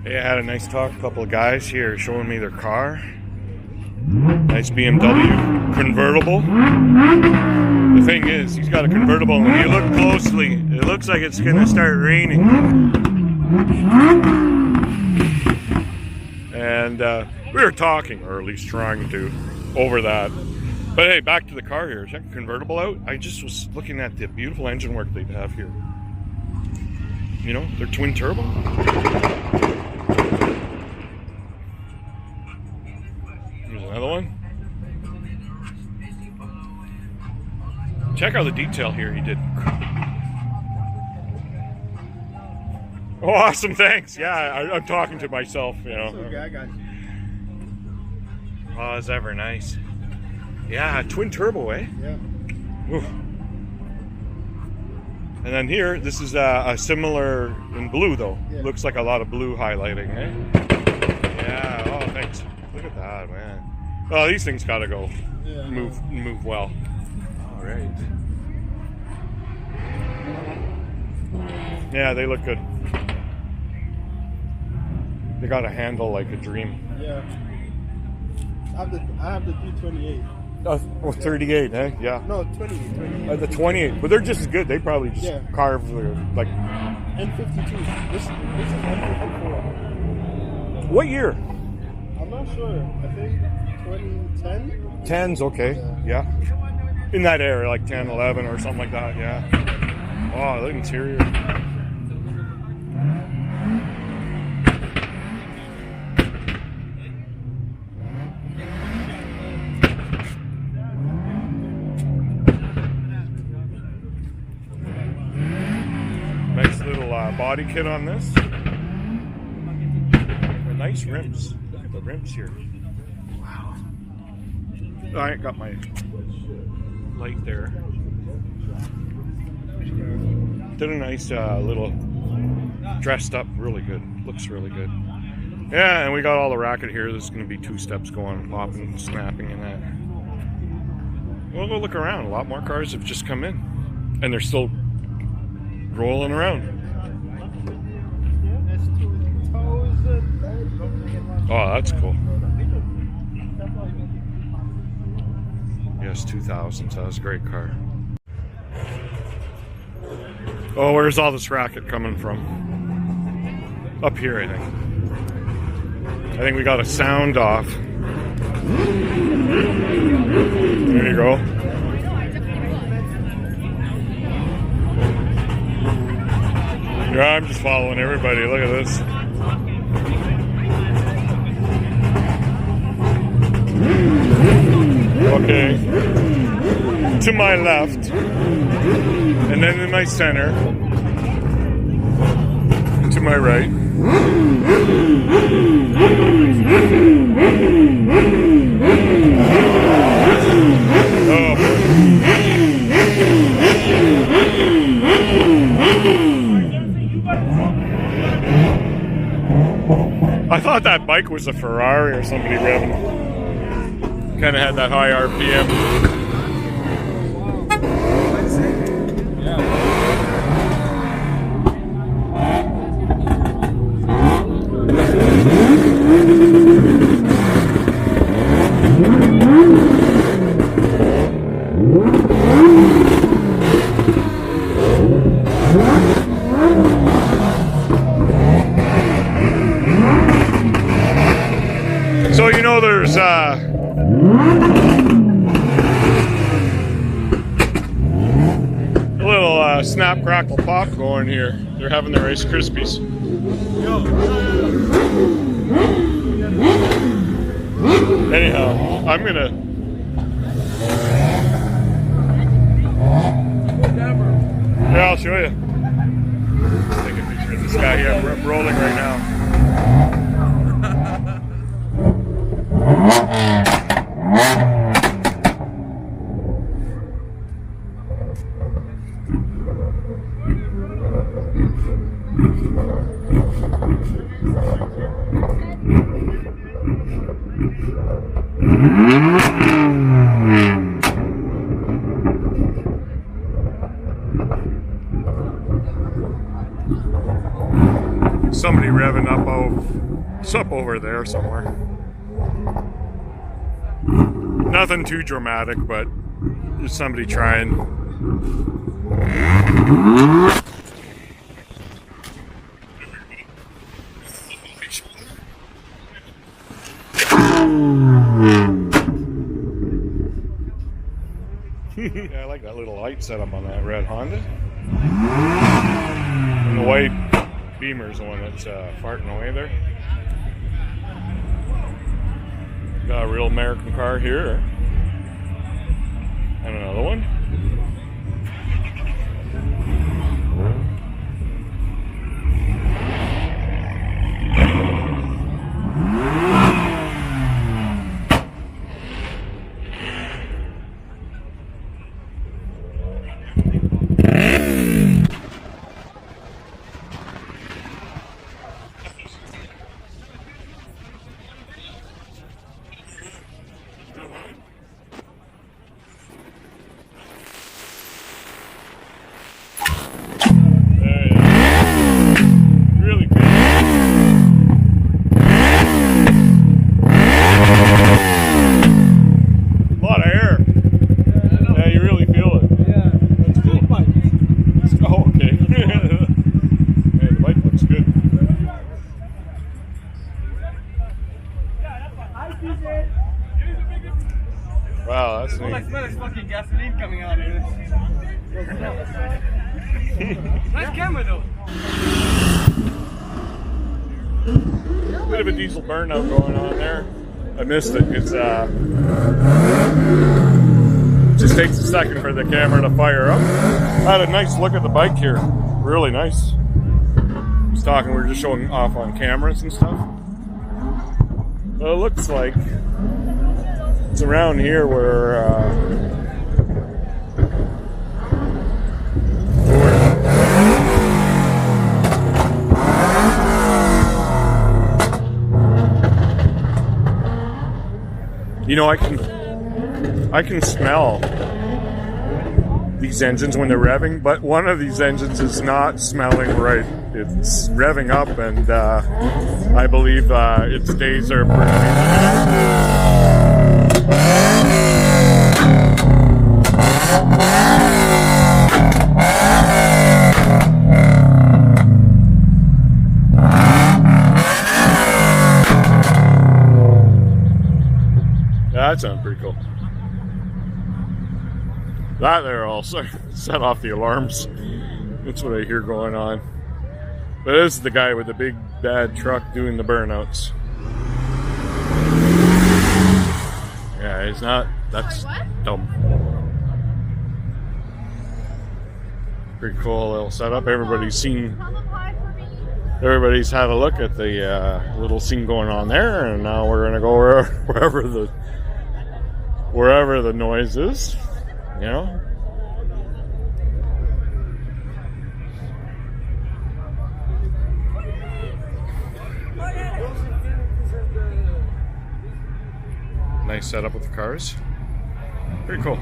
Hey, I had a nice talk. A couple of guys here showing me their car. Nice BMW convertible. The thing is, he's got a convertible, and when you look closely, it looks like it's gonna start raining. And we were talking, or at least trying to, over that. But hey, back to the car here. Check the convertible out. I just was looking at the beautiful engine work they have here. You know, they're twin turbo. Here's another one. Check out the detail here he did. Oh, awesome, thanks. Yeah, I'm talking to myself, you know. Okay, I got you. Oh, it's ever nice. Yeah, twin turbo, eh? Yeah. Oof. And then here, this is a similar in blue, though. Yeah. Looks like a lot of blue highlighting, eh? Yeah, oh, thanks. Look at that, man. Oh, these things gotta go. Yeah. Move well. All right. Yeah, they look good. They got a handle like a dream. Yeah. I have the 328. Oh, 38, eh? Yeah. No, 28. The 28, but they're just as good. They probably just carve like. N52. This is N54. What year? I'm not sure. I think 2010. 10's okay. Yeah. In that area, like 10, 11 or something like that. Yeah. Oh, the interior. Nice little body kit on this. Nice rims. Look at the rims here. Wow. I got my light there. Did a nice little dressed up, really good. Looks really good. Yeah, and we got all the racket here. There's going to be 2 steps going, popping, snapping, and that. We'll go look around. A lot more cars have just come in, and they're still rolling around. Oh, that's cool. Yes, 2000. So that's a great car. Oh, where's all this racket coming from? Up here, I think. I think we got a sound off. There you go. Yeah, I'm just following everybody. Look at this. Okay. To my left. And then in my center. And to my right. Oh, boy. I thought that bike was a Ferrari or somebody revving. Kind of had that high RPM. So you know there's a little snap crackle pop going here. They're having their Rice Krispies. Anyhow, I'm gonna I'll show you. Take a picture of this guy here. I'm rolling right now. Somebody revving up up over there somewhere. Nothing too dramatic, but just somebody trying. Yeah, I like that little light setup on that red Honda. And the white Beamer's the one that's farting away there. Got a real American car here. And another one. Wow, that's neat. I smell is fucking gasoline coming out of this. Nice camera though. Bit of a diesel burnout going on there. I missed it. It's just takes a second for the camera to fire up. I had a nice look at the bike here. Really nice. I was talking, we were just showing off on cameras and stuff. Well, it looks like it's around here where you know, I can smell these engines when they're revving, but one of these engines is not smelling right. It's revving up, and I believe its days are that sounds pretty cool. That there also set off the alarms. That's what I hear going on. But this is the guy with the big bad truck doing the burnouts. Yeah, he's not. That's dumb. Pretty cool little setup. Everybody's had a look at the little scene going on there, and now we're gonna go wherever the noise is, you know. Nice setup with the cars. Pretty cool.